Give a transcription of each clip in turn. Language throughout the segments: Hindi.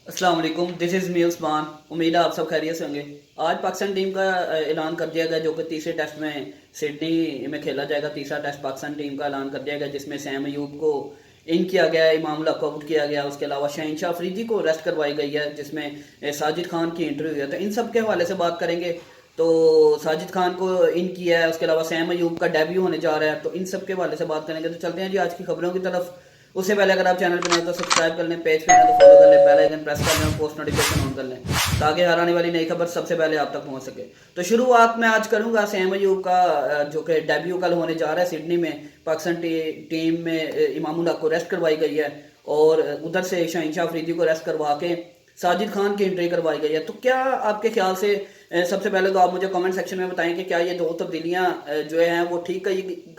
अस्सलाम वालेकुम, दिस इज़ मी उस्मान। उम्मीद है आप सब खैरियत से होंगे। आज पाकिस्तान टीम का ऐलान कर दिया गया जो कि तीसरे टेस्ट में सिडनी में खेला जाएगा। तीसरा टेस्ट पाकिस्तान टीम का ऐलान कर दिया गया जिसमें सैम अयूब को इन किया गया, इमाम उल हक को आउट किया गया। उसके अलावा शहनशाह अफरीदी को रेस्ट करवाई गई है जिसमें साजिद खान की एंट्री हुई है। तो इन सब के हवाले से बात करेंगे। तो साजिद खान को इन किया है, उसके अलावा सैम अयूब का डेब्यू होने जा रहा है। तो इन सब के हवाले से बात करेंगे। तो चलते हैं जी आज की खबरों की तरफ। उससे पहले अगर आप चैनल पर नए तो सब्सक्राइब कर लें, पेज पे नए तो फॉलो कर लें, बेल आइकन प्रेस कर लें और पोस्ट नोटिफिकेशन ऑन कर लें ताकि हर आने वाली नई खबर सबसे पहले आप तक पहुंच सके। तो शुरुआत मैं आज करूंगा सैम अयूब का जो कि डेब्यू कल होने जा रहा है सिडनी में। पाकिस्तान टीम में इमाम उल हक को रेस्ट करवाई गई है और उधर से शहनशाह अफरीदी को रेस्ट करवा के साजिद खान की एंट्री करवाई गई है। तो क्या आपके ख्याल से सबसे पहले तो आप मुझे कमेंट सेक्शन में बताएं कि क्या ये दो तब्दीलियां जो हैं वो ठीक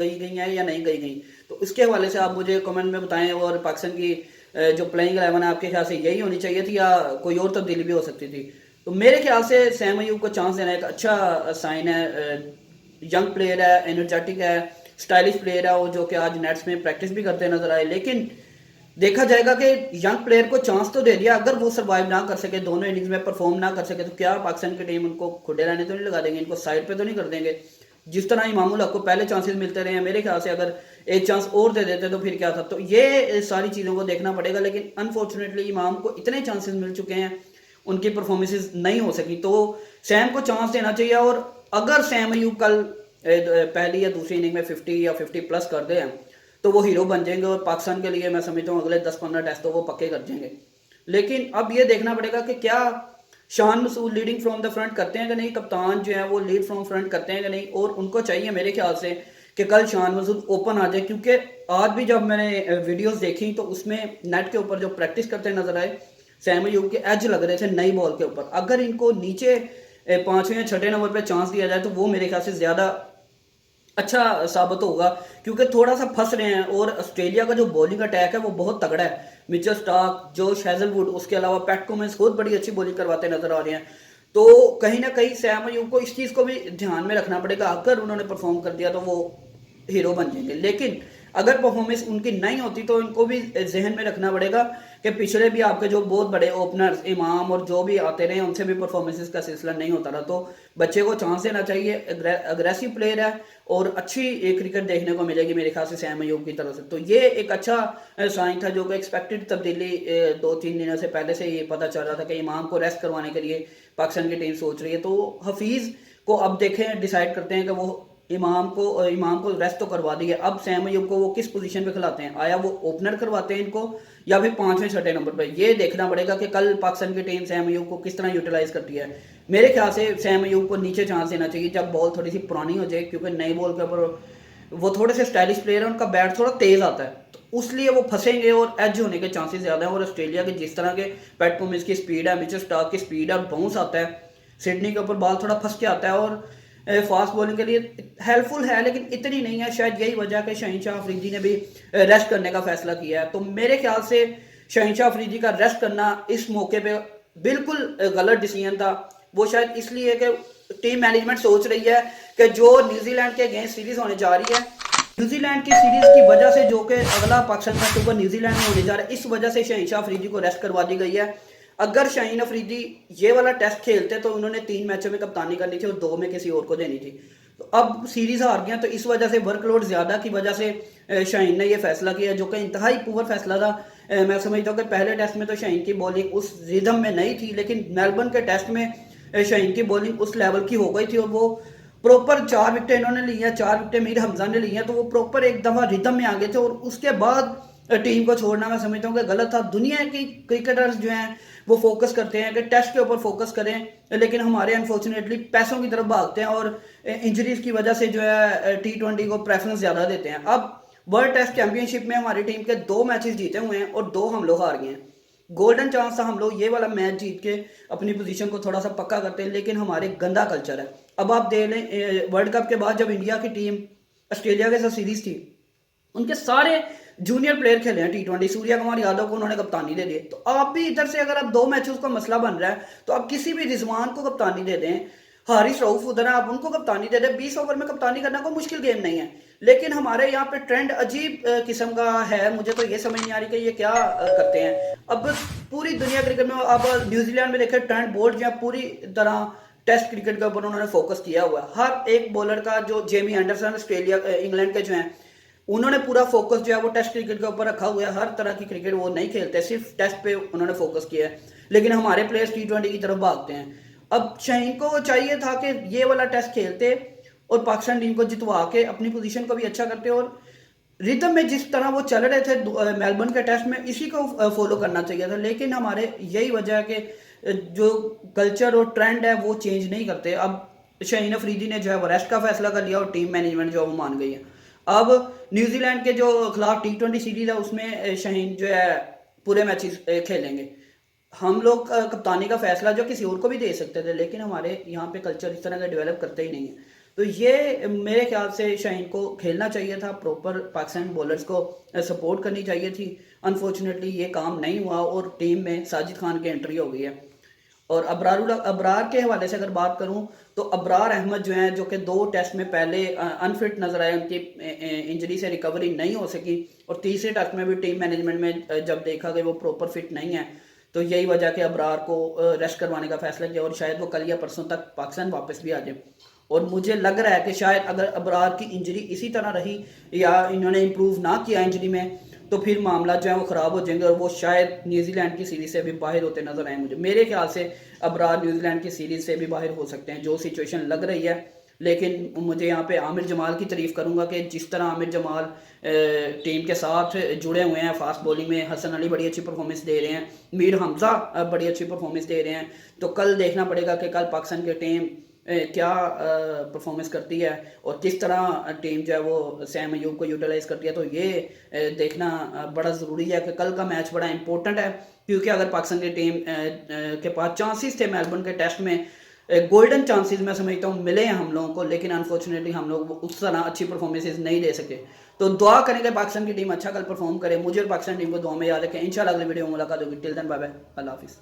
गई हैं या नहीं गई गई। तो इसके हवाले से आप मुझे कमेंट में बताएं। और पाकिस्तान की जो प्लेइंग 11 है आपके ख्याल से यही होनी चाहिए थी या कोई और तब्दीली भी हो सकती थी। तो मेरे ख्याल से सैम अयूब को चांस देना एक अच्छा साइन है। यंग प्लेयर है, एनर्जेटिक है, स्टाइलिश प्लेयर है और जो कि आज नेट्स में प्रैक्टिस भी करते नजर आए। लेकिन देखा जाएगा कि यंग प्लेयर को चांस तो दे दिया, अगर वो सरवाइव ना कर सके, दोनों इनिंग्स में परफॉर्म ना कर सके, तो क्या पाकिस्तान की टीम उनको खुले रहने तो नहीं लगा देंगे, इनको साइड पे तो नहीं कर देंगे। जिस तरह इमाम उल हक को पहले चांसेस मिलते रहे हैं, मेरे ख्याल से अगर एक चांस और दे देते तो फिर क्या था। तो ये सारी चीज़ों को देखना पड़ेगा। लेकिन अनफॉर्चुनेटली इमाम को इतने चांसेस मिल चुके हैं, उनकी परफॉर्मेंसेज नहीं हो सकी। तो सैम को चांस देना चाहिए। और अगर सैम अयूब कल पहली या दूसरी इनिंग में 50 या 50 प्लस कर दे तो वो हीरो बन जाएंगे और पाकिस्तान के लिए मैं समझता हूँ अगले 10-15 टेस्ट तो वो पक्के कर जाएंगे। लेकिन अब ये देखना पड़ेगा कि क्या Shan Masood leading from the front करते हैं कि नहीं, कप्तान जो है वो लीड फ्रॉम फ्रंट करते हैं कि नहीं। और उनको चाहिए मेरे ख्याल से कि कल शान मसूद ओपन आ जाए, क्योंकि आज भी जब मैंने वीडियोस देखी तो उसमें नेट के ऊपर जो प्रैक्टिस करते नजर आए सैम अयूब के एज लग रहे थे नई बॉल के ऊपर। अगर इनको नीचे पांचवें या छठे नंबर पे चांस दिया जाए तो वो मेरे ख्याल से ज्यादा अच्छा साबित होगा, क्योंकि थोड़ा सा फंस रहे हैं। और ऑस्ट्रेलिया का जो बॉलिंग अटैक है वो बहुत तगड़ा है। मिचेल स्टार्क, जोश हेजलवुड, उसके अलावा पैट कमिंस खुद बड़ी अच्छी बॉलिंग करवाते नजर आ रहे हैं। तो कहीं ना कहीं सैम अयूब को इस चीज को भी ध्यान में रखना पड़ेगा। अगर उन्होंने परफॉर्म कर दिया तो वो हीरो बन जाएंगे। लेकिन अगर परफॉर्मेंस उनकी नहीं होती तो इनको भी जहन में रखना पड़ेगा कि पिछले भी आपके जो बहुत बड़े ओपनर्स इमाम और जो भी आते रहे उनसे भी परफॉर्मेंसेस का सिलसिला नहीं होता रहा। तो बच्चे को चांस देना चाहिए। अग्रेसिव प्लेयर है और अच्छी क्रिकेट देखने को मिलेगी मेरे ख्याल से सैम अयूब की तरफ से। तो ये एक अच्छा साइन था जो कि एक्सपेक्टेड तब्दीली 2-3 दिनों से पहले से ये पता चल रहा था कि इमाम को रेस्ट करवाने के लिए पाकिस्तान की टीम सोच रही है। तो हफीज को अब देखें, डिसाइड करते हैं कि वो इमाम को रेस्ट तो करवा दी है। अब सैम अयूब को वो किस पोजीशन पे खिलाते हैं, आया वो ओपनर करवाते हैं इनको या फिर पांचवें छठे नंबर पे। ये देखना पड़ेगा कि कल पाकिस्तान की टीम सैम अयूब को किस तरह यूटिलाइज करती है। मेरे ख्याल से सैम अयूब को नीचे चांस देना चाहिए जब बॉल थोड़ी सी पुरानी हो जाए, क्योंकि नई बॉल के ऊपर वो थोड़े से स्टाइलिश प्लेयर है, उनका बैट थोड़ा तेज आता है तो उसलिए वो फंसेंगे और एज होने के चांसेस ज्यादा है। और ऑस्ट्रेलिया के जिस तरह के पैट कमिंस की स्पीड है, मिचेल स्टार्क की स्पीड है और बाउंस आता है, सिडनी के ऊपर बॉल थोड़ा फंस के आता है और फास्ट बॉलिंग के लिए हेल्पफुल है, लेकिन इतनी नहीं है। शायद यही वजह कि शहनशाह अफरीदी ने भी रेस्ट करने का फैसला किया है। तो मेरे ख्याल से शहनशाह अफरीदी का रेस्ट करना इस मौके पे बिल्कुल गलत डिसीजन था। वो शायद इसलिए कि टीम मैनेजमेंट सोच रही है कि जो न्यूजीलैंड के अगेंस्ट सीरीज होने जा रही है, न्यूजीलैंड की सीरीज की वजह से, जो कि अगला पाकिस्तान का सुपर न्यूजीलैंड में होने जा रहा है, इस वजह से शहनशाह अफरीदी को रेस्ट करवा दी गई है। अगर शाहीन अफरीदी ये वाला टेस्ट खेलते तो उन्होंने 3 मैचों में कप्तानी करनी थी और 2 में किसी और को देनी थी। तो अब सीरीज हार गया, तो इस वजह से वर्कलोड ज्यादा की वजह से शाहीन ने यह फैसला किया जो कि इंतहाई पुअर फैसला था। मैं समझता हूँ कि पहले टेस्ट में तो शाहीन की बॉलिंग उस रिदम में नहीं थी, लेकिन मेलबर्न के टेस्ट में शाहीन की बॉलिंग उस लेवल की हो गई थी और वो प्रॉपर 4 विकेटें इन्होंने ली हैं, 4 विकेटें मीर हमजा ने ली हैं। तो वो प्रॉपर एक दफा रिदम में आ गए थे और उसके बाद टीम को छोड़ना मैं समझता हूँ कि गलत था। दुनिया की क्रिकेटर्स जो हैं वो फोकस करते हैं कि टेस्ट के ऊपर फोकस करें, लेकिन हमारे अनफॉर्चुनेटली पैसों की तरफ भागते हैं और इंजरीज की वजह से जो है T20 को प्रेफरेंस ज्यादा देते हैं। अब वर्ल्ड टेस्ट चैंपियनशिप में हमारी टीम के 2 मैचेस जीते हुए हैं और 2 हम लोग हार गए हैं। गोल्डन चांस था हम लोग ये वाला मैच जीत के अपनी पोजीशन को थोड़ा सा पक्का करते हैं, लेकिन हमारे गंदा कल्चर है। अब आप देख लें वर्ल्ड कप के बाद जब इंडिया की टीम ऑस्ट्रेलिया के साथ सीरीज थी, उनके सारे जूनियर प्लेयर खेले हैं T20। सूर्या कुमार यादव को उन्होंने कप्तानी दे दी। तो आप भी इधर से अगर आप 2 मैचेस का मसला बन रहा है तो आप किसी भी रिजवान को कप्तानी दे दें, हारिस रऊफ उधर है, आप उनको कप्तानी दे दे। 20 ओवर में कप्तानी करना कोई मुश्किल गेम नहीं है, लेकिन हमारे यहाँ पे ट्रेंड अजीब किस्म का है। मुझे तो ये समझ नहीं आ रही कि ये क्या करते हैं। अब पूरी दुनिया क्रिकेट में, अब न्यूजीलैंड में देखे ट्रेंड बोल्ट जो पूरी तरह टेस्ट क्रिकेट के ऊपर उन्होंने फोकस किया हुआ है। हर एक बॉलर का, जो जेमी एंडरसन ऑस्ट्रेलिया इंग्लैंड के जो हैं, उन्होंने पूरा फोकस जो है वो टेस्ट क्रिकेट के ऊपर रखा हुआ है। हर तरह की क्रिकेट वो नहीं खेलते, सिर्फ टेस्ट पे उन्होंने फोकस किया है। लेकिन हमारे प्लेयर्स T20 की तरफ भागते हैं। अब शाहीन को चाहिए था कि ये वाला टेस्ट खेलते और पाकिस्तान टीम को जितवा के अपनी पोजीशन को भी अच्छा करते, और रिदम में जिस तरह वो चल रहे थे मेलबर्न के टेस्ट में, इसी को फॉलो करना चाहिए था। लेकिन हमारे यही वजह है कि जो कल्चर और ट्रेंड है वो चेंज नहीं करते। अब शाहीन अफरीदी ने जो है वो रेस्ट का फैसला कर लिया और टीम मैनेजमेंट जो है वो मान गई है। अब न्यूजीलैंड के जो खिलाफ T20 सीरीज है उसमें शाहीन जो है पूरे मैचेस खेलेंगे। हम लोग कप्तानी का फैसला जो किसी और को भी दे सकते थे, लेकिन हमारे यहाँ पे कल्चर इस तरह का डेवलप करते ही नहीं है। तो ये मेरे ख्याल से शाहीन को खेलना चाहिए था, प्रॉपर पाकिस्तान बॉलर्स को सपोर्ट करनी चाहिए थी। अनफॉर्चुनेटली ये काम नहीं हुआ और टीम में साजिद खान की एंट्री हो गई है। और अबरार के हवाले से अगर बात करूं तो अबरार अहमद जो हैं, जो कि 2 टेस्ट में पहले अनफिट नजर आए, उनकी इंजरी से रिकवरी नहीं हो सकी, और तीसरे टेस्ट में भी टीम मैनेजमेंट में जब देखा कि वो प्रॉपर फिट नहीं है, तो यही वजह कि अबरार को रेस्ट करवाने का फैसला किया और शायद वो कल या परसों तक पाकिस्तान वापस भी आ जाए। और मुझे लग रहा है कि शायद अगर अबरार की इंजरी इसी तरह रही या इन्होंने इम्प्रूव ना किया इंजरी में, तो फिर मामला जो है वो ख़राब हो जाएंगे और वो शायद न्यूजीलैंड की सीरीज़ से भी बाहर होते नजर आए। मुझे मेरे ख्याल से अबरार न्यूजीलैंड की सीरीज़ से भी बाहर हो सकते हैं, जो सिचुएशन लग रही है। लेकिन मुझे यहाँ पे आमिर जमाल की तारीफ़ करूँगा कि जिस तरह आमिर जमाल टीम के साथ जुड़े हुए हैं फास्ट बॉलिंग में। हसन अली बड़ी अच्छी परफॉर्मेंस दे रहे हैं, मीर हमजा बड़ी अच्छी परफॉर्मेंस दे रहे हैं। तो कल देखना पड़ेगा कि कल पाकिस्तान की टीम क्या परफॉर्मेंस करती है और किस तरह टीम जो है वो सैम अयूब को यूटिलाइज करती है। तो ये देखना बड़ा ज़रूरी है कि कल का मैच बड़ा इंपॉर्टेंट है, क्योंकि अगर पाकिस्तान की टीम के पास चांसेस थे मेलबर्न के टेस्ट में, गोल्डन चांसेस मैं समझता हूँ मिले हैं हम लोगों को, लेकिन अनफॉर्चुनेटली हम लोग उस तरह अच्छी परफॉर्मेंसेज नहीं दे सके। तो दुआ करेंगे पाकिस्तान की टीम अच्छा कल परफॉर्म करे। मुझे और पाकिस्तान टीम को दुआ में याद रखें। इंशाल्लाह अगली वीडियो में मुलाकात होगी। टिल देन बाय बाय, अल्लाह हाफिज़।